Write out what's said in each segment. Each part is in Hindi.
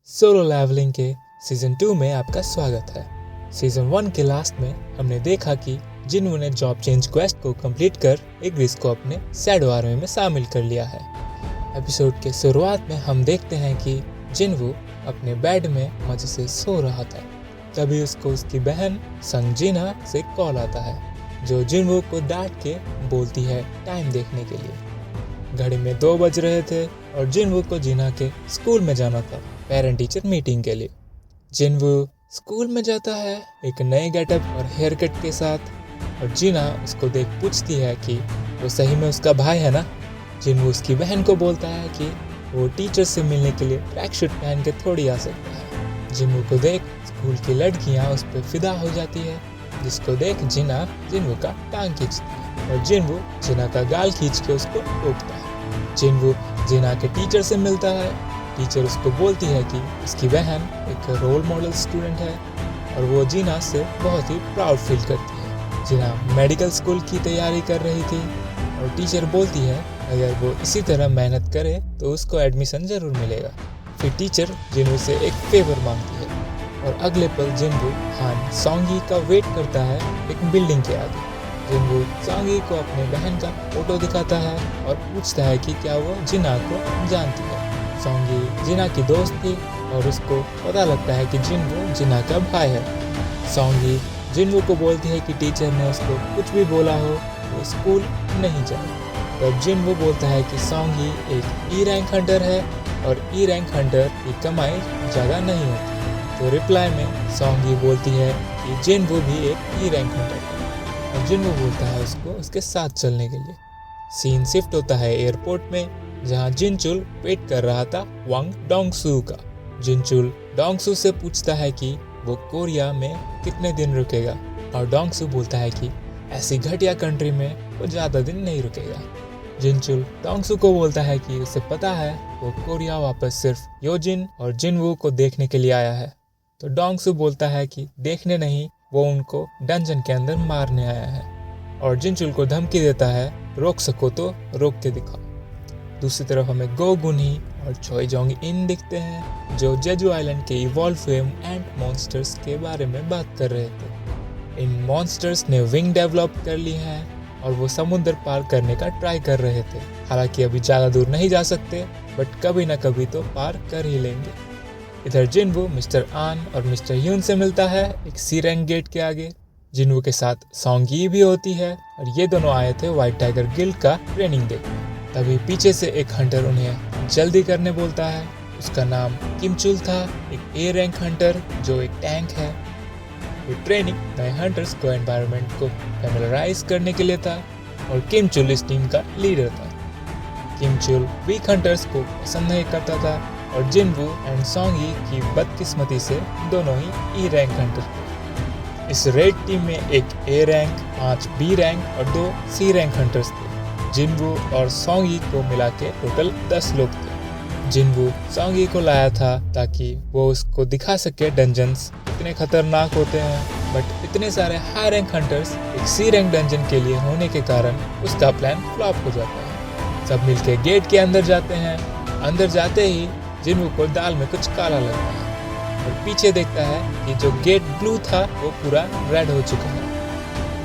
सोलो लेवलिंग के सीज़न 2 में आपका स्वागत है। सीज़न 1 के लास्ट में हमने देखा कि जिन्वू ने जॉब चेंज क्वेस्ट को कंप्लीट कर इग्रिस को अपने शैडो आर्मी में शामिल कर लिया है। एपिसोड के शुरुआत में हम देखते हैं कि जिन्वू अपने बेड में मजे से सो रहा था। तभी उसको उसकी बहन संगजिना से कॉल आता है, जो जिन्वू को डांट के बोलती है टाइम देखने के लिए। घड़ी में 2 बज रहे थे और जिन्वू को जिना के स्कूल में जाना था पेरेंट टीचर मीटिंग के लिए। जिन्वू स्कूल में जाता है एक नए गेटअप और हेयर कट के साथ, और जिना उसको देख पूछती है कि वो सही में उसका भाई है ना। जिन्वू उसकी बहन को बोलता है कि वो टीचर से मिलने के लिए ट्रैक सूट पहन के थोड़ी आ सकता है। जिन्वू को देख स्कूल की लड़कियां उस पर फिदा हो जाती है, जिसको देख जिना जिन्वू का टांग खींचती है और जिन्वू जिना का गाल खींच के उसको टोकता है। जिन्वू जिना के टीचर से मिलता है। टीचर उसको बोलती है कि उसकी बहन एक रोल मॉडल स्टूडेंट है और वो जिना से बहुत ही प्राउड फील करती है। जिना मेडिकल स्कूल की तैयारी कर रही थी और टीचर बोलती है अगर वो इसी तरह मेहनत करे तो उसको एडमिशन ज़रूर मिलेगा। फिर टीचर जिन्वू से एक फेवर मांगती है और अगले पल जिन्वू हान सोंगी का वेट करता है एक बिल्डिंग के आगे। जिन्वू सोंगी को अपने बहन का फोटो दिखाता है और पूछता है कि क्या वो जिना को जानती है। सोंगी जिना की दोस्त थी और उसको पता लगता है कि जिन्वू जिना का भाई है। सोंगी जिन्वू को बोलती है कि टीचर ने उसको कुछ भी बोला हो वो स्कूल नहीं जाए। तब जिन्वू बोलता है कि सोंगी एक ई रैंक हंटर है और ई रैंक हंटर की कमाई ज़्यादा नहीं होती। तो रिप्लाई में सोंगी बोलती है कि जिन्वू भी एक ई रैंक हंटर है और जिन्वू बोलता है उसको उसके साथ चलने के लिए। सीन शिफ्ट होता है एयरपोर्ट में, जहां जिनचुल वेट कर रहा था वांग डोंगसू का। जिनचुल डोंगसू से पूछता है कि वो कोरिया में कितने दिन रुकेगा और डोंगसू बोलता है कि ऐसी घटिया कंट्री में वो ज़्यादा दिन नहीं रुकेगा। जिनचुल डोंगसू को बोलता है कि उसे पता है वो कोरिया वापस सिर्फ योजिन और जिन्वू को देखने के लिए आया है। तो डोंगसू बोलता है कि देखने नहीं, वो उनको डंजन के अंदर मारने आया है और जिनचुल को धमकी देता है रोक सको तो रोक के दिखाओ। दूसरी तरफ हमें गो गुनही और चोई जोंग इन दिखते हैं, जो जेजू आइलैंड के इवॉल्व हुए एंट मॉन्स्टर्स के बारे में बात कर रहे थे। इन मॉन्स्टर्स ने विंग डेवलप कर ली है और वो समुद्र पार करने का ट्राई कर रहे थे। हालांकि अभी ज़्यादा दूर नहीं जा सकते, बट कभी ना कभी तो पार कर ही लेंगे। इधर जिन्वू मिस्टर आन और मिस्टर ह्यून से मिलता है एक सी रैंक गेट के आगे। जिन्वू के साथ सोंगी भी होती है और ये दोनों आए थे व्हाइट टाइगर गिल्ड का ट्रेनिंग देखने। तभी पीछे से एक हंटर उन्हें जल्दी करने बोलता है। उसका नाम किमचुल था, एक ए रैंक हंटर जो एक टैंक है। ये ट्रेनिंग नए हंटर्स को एनवायरनमेंट को फैमिलियराइज करने के लिए था और किमचुल इस टीम का लीडर था। किमचुल वीक हंटर्स को पसंद नहीं करता था और जिन्वू एंड सोंगी की बदकिस्मती से दोनों ही ई रैंक हंटर थे। इस रेड टीम में एक ए रैंक, 5 बी रैंक और 2 सी रैंक हंटर्स थे। जिन्वू और सोंगी को मिला के टोटल 10 लोग थे। जिन्वू सोंगी को लाया था ताकि वो उसको दिखा सके डंजन्स कितने खतरनाक होते हैं, बट इतने सारे हाई रैंक हंटर्स एक सी रैंक डंजन के लिए होने के कारण उसका प्लान फ्लॉप हो जाता है। सब मिलके गेट के अंदर जाते हैं। अंदर जाते ही जिन्वू को दाल में कुछ काला लगता है और पीछे देखता है कि जो गेट ब्लू था वो पूरा रेड हो चुका है।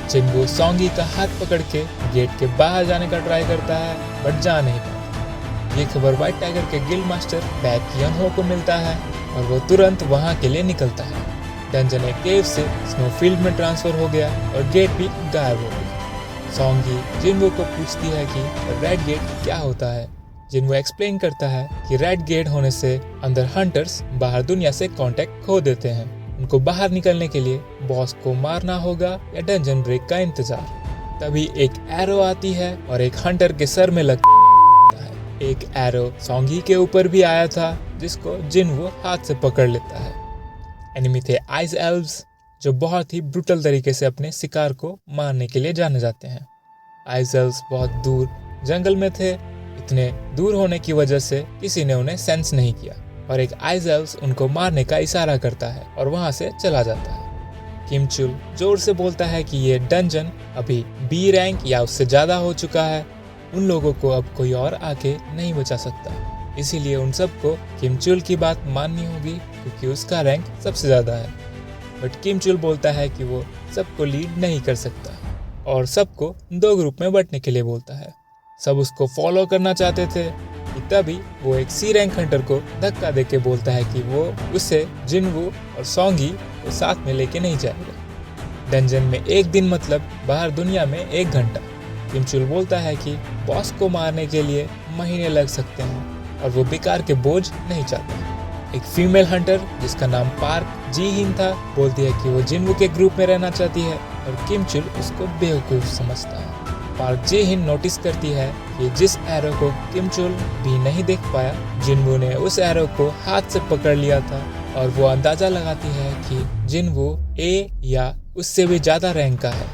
जिन्वू सोंगी का हाथ पकड़ के गेट के बाहर जाने का ट्राई करता है, बट जा नहीं पाता। ये खबर व्हाइट टाइगर के गिल्ड मास्टर बैक यनहो को मिलता है और वो तुरंत वहां के लिए निकलता है। डंजन एक केव से स्नोफील्ड में ट्रांसफर हो गया और गेट भी गायब हो गया। सोंगी जिन्वू को पूछती है कि रेड गेट क्या होता है। जिन्वू एक्सप्लेन करता है कि रेड गेट होने से अंदर हंटर्स बाहर दुनिया से कांटेक्ट खो देते हैं। उनको बाहर निकलने के लिए बॉस को मारना होगा या डंजन ब्रेक का इंतजार। तभी एक एरो आती है और एक हंटर के सर में लगता है। एक एरो सोंगी के ऊपर भी आया था, जिसको जिन्वू हाथ से पकड़ लेता है। एनिमी थे आइस एल्व्स, जो बहुत ही ब्रूटल तरीके से अपने शिकार को मारने के लिए जाने जाते हैं। आइस एल्व्स बहुत दूर जंगल में थे। इतने दूर होने की वजह से किसी ने उन्हें सेंस नहीं किया और एक आइस एल्व्स उनको मारने का इशारा करता है और वहां से चला जाता है। किमचुल जोर से बोलता है कि ये डंजन अभी बी रैंक या उससे ज्यादा हो चुका है। उन लोगों को अब कोई और आके नहीं बचा सकता। इसीलिए उन सबको किम चुल की बात माननी होगी क्योंकि उसका रैंक सबसे ज़्यादा है। बट किम चुल बोलता है कि वो सबको लीड नहीं कर सकता और सबको 2 ग्रुप में बंटने के लिए बोलता है। सब उसको फॉलो करना चाहते थे कि तभी वो एक सी रैंक हंटर को धक्का देके बोलता है कि वो उसे जिनवू और सोंगी को साथ में लेके नहीं जाएगा। डंजन में 1 दिन मतलब बाहर दुनिया में 1 घंटा। किम चुल बोलता है कि बॉस को मारने के लिए महीने लग सकते हैं और वो बेकार के बोझ नहीं चाहता। एक फीमेल हंटर जिसका नाम पार्क जी हिन था बोलती है कि वो जिनवू के ग्रुप में रहना चाहती है और किम चुल उसको बेवकूफ समझता है। पार्क जी हिन नोटिस करती है कि जिस एरो को किम चुल भी नहीं देख पाया, जिनवू ने उस एरो को हाथ से पकड़ लिया था और वो अंदाजा लगाती है कि जिनवू ए या उससे भी ज्यादा रैंक का है।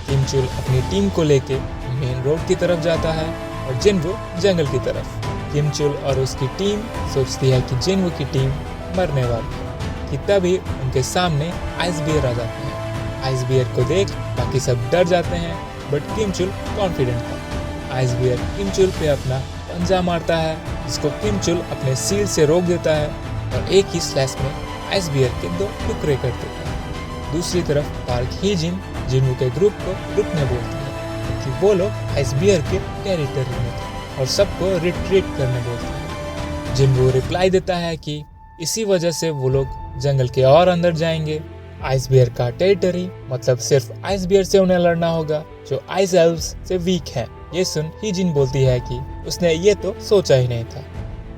किम चुल अपनी टीम को लेके मेन रोड की तरफ जाता है और जिनवू जंगल की तरफ। किम चुल और उसकी टीम सोचती है कि जिनवू की टीम मरने वाली है कि तभी उनके सामने आइस बियर आ जाते हैं। आइस बियर को देख बाकी सब डर जाते हैं बट किम चुल कॉन्फिडेंट था। आइस बियर किम चुल पे अपना पंजा मारता है जिसको किम चुल अपने सील से रोक देता है और एक ही स्लैश में आइस बियर के 2 टुकड़े कर देता है। दूसरी तरफ पार्क ही जिन जिनवू के ग्रुप को रुकने बोलती है क्योंकि वो लोग आइस बियर के टेरिटरी में थे और सबको रिट्रीट करने बोलते हैं। जिनवू रिप्लाई देता है कि इसी वजह से वो लोग जंगल के और अंदर जाएंगे। आइस बियर का टेरिटरी मतलब सिर्फ आइस बियर से उन्हें लड़ना होगा जो आइस एल्व्स से वीक है। ये सुन ही जिन बोलती है कि उसने ये तो सोचा ही नहीं था।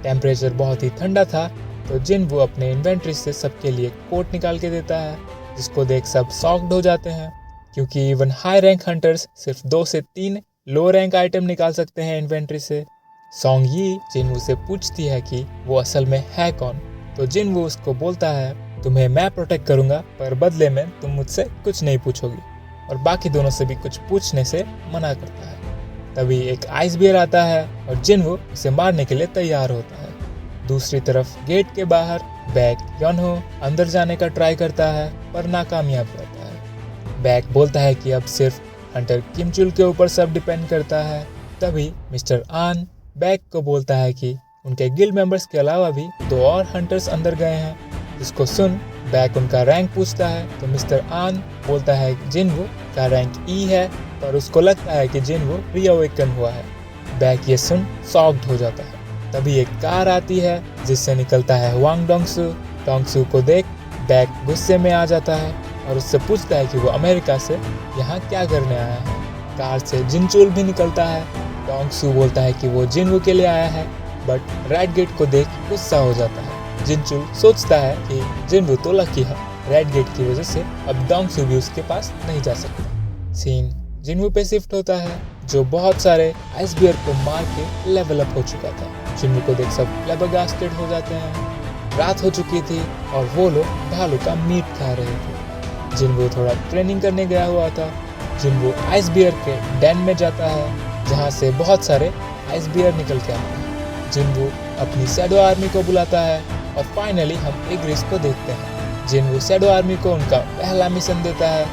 टेम्परेचर बहुत ही ठंडा था तो जिनवू अपने इन्वेंट्री से सबके लिए कोट निकाल के देता है जिसको देख सब शॉक्ड हो जाते हैं क्योंकि इवन हाई रैंक हंटर्स सिर्फ 2 से 3 लो रैंक आइटम निकाल सकते हैं इन्वेंट्री से। सोंग यी जिनवू से पूछती है कि वो असल में है कौन, तो जिनवू उसको बोलता है तुम्हें मैं प्रोटेक्ट करूंगा पर बदले में तुम मुझसे कुछ नहीं पूछोगी और बाकी दोनों से भी कुछ पूछने से मना करता है। तभी एक आइस बियर आता है और जिनवू उसे मारने के लिए तैयार होता है। दूसरी तरफ गेट के बाहर बैक योनहो अंदर जाने का ट्राई करता है पर नाकामयाब रहता है। बैक बोलता है कि अब सिर्फ हंटर किम चुल के ऊपर सब डिपेंड करता है। तभी मिस्टर आन बैक को बोलता है कि उनके गिल्ड मेंबर्स के अलावा भी 2 और हंटर्स अंदर गए हैं, जिसको सुन बैक उनका रैंक पूछता है तो मिस्टर आन बोलता है जिनवू का रैंक ई है पर उसको लगता है कि जिनवू रीअवेकन हुआ है। बैक ये सुन शॉक्ड हो जाता है। तभी एक कार आती है जिससे निकलता है वांग डोंगसू। डोंगसू को देख बैक गुस्से में आ जाता है और उससे पूछता है कि वो अमेरिका से यहाँ क्या करने आया है। कार से जिनचुल भी निकलता है। डोंगसू बोलता है कि वो जिनवू के लिए आया है बट रेड गेट को देख गुस्सा हो जाता है। जिनचुल सोचता है कि जिनवू तो लकी है, रेड गेट की वजह से अब डोंगसू भी उसके पास नहीं जा सकता। सीन जिनवू पे शिफ्ट होता है जो बहुत सारे आइस बियर को मार के लेवल अप हो चुका था। जिनवू को देख सब फ्लैबरगास्टेड हो जाते हैं। रात हो चुकी थी और वो लोग भालू का मीट खा रहे थे। जिनवू थोड़ा ट्रेनिंग करने गया हुआ था। जिनवू आइस बियर के डैन में जाता है जहाँ से बहुत सारे आइस बियर निकल के आते हैं। जिनवू अपनी शैडो आर्मी को बुलाता है और फाइनली हम इग्रिस को देखते हैं। जिनवू शैडो आर्मी को उनका पहला मिशन देता है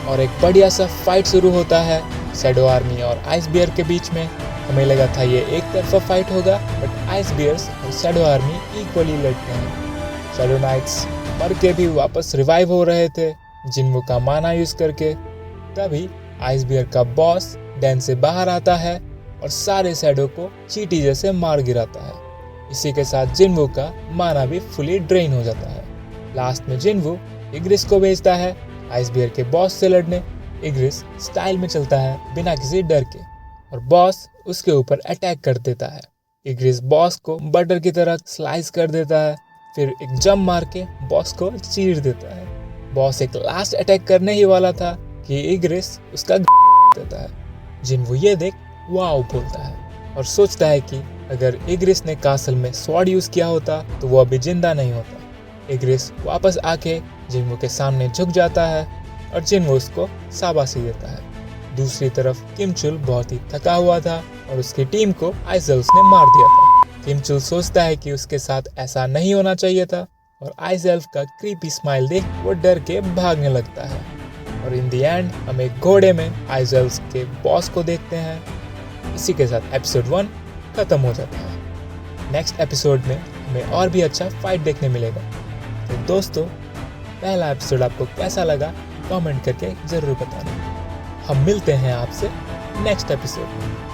और एक बढ़िया सा फाइट शुरू होता है शैडो आर्मी और आइस बियर के बीच में। हमें लगा था ये एक तरफा फाइट होगा बट आइस बियर्स और शैडो आर्मी इक्वली लड़ते हैं। शैडो नाइट्स मर के भी वापस रिवाइव हो रहे थे जिनवू का माना यूज करके। तभी आइस बियर का बॉस डैन से बाहर आता है और सारे शैडो को चींटी जैसे मार गिराता है। इसी के साथ जिनवू का माना भी फुली ड्रेन हो जाता है। लास्ट में जिनवू इग्रिस को भेजता है आइस बियर के बॉस से लड़ने। इग्रिस स्टाइल में चलता है बिना किसी डर के और बॉस उसके ऊपर अटैक कर देता है। इग्रिस बॉस को बटर की तरह स्लाइस कर देता है, फिर एक जंप मार के बॉस को चीर देता है। बॉस एक लास्ट अटैक करने ही वाला था कि इग्रिस उसका देता है। जिनवू ये देख वाओ बोलता है और सोचता है कि अगर इग्रिस ने कासल में स्वॉर्ड यूज किया होता तो वो अभी जिंदा नहीं होता। इग्रिस वापस आके जिनवू के सामने झुक जाता है और जिनवू उसको शाबाशी देता है। दूसरी तरफ किम चुल बहुत ही थका हुआ था और उसकी टीम को आइस एल्व्स ने मार दिया था। किम चुल सोचता है कि उसके साथ ऐसा नहीं होना चाहिए था और आइस एल्व का क्रीपी स्माइल देख वो डर के भागने लगता है। और इन द एंड हम एक घोड़े में आइस एल्व्स के बॉस को देखते हैं। इसी के साथ एपिसोड 1 खत्म हो जाता है। नेक्स्ट एपिसोड में हमें और भी अच्छा फाइट देखने मिलेगा। तो दोस्तों, पहला एपिसोड आपको कैसा लगा कमेंट करके ज़रूर बताना। हम मिलते हैं आपसे नेक्स्ट एपिसोड में।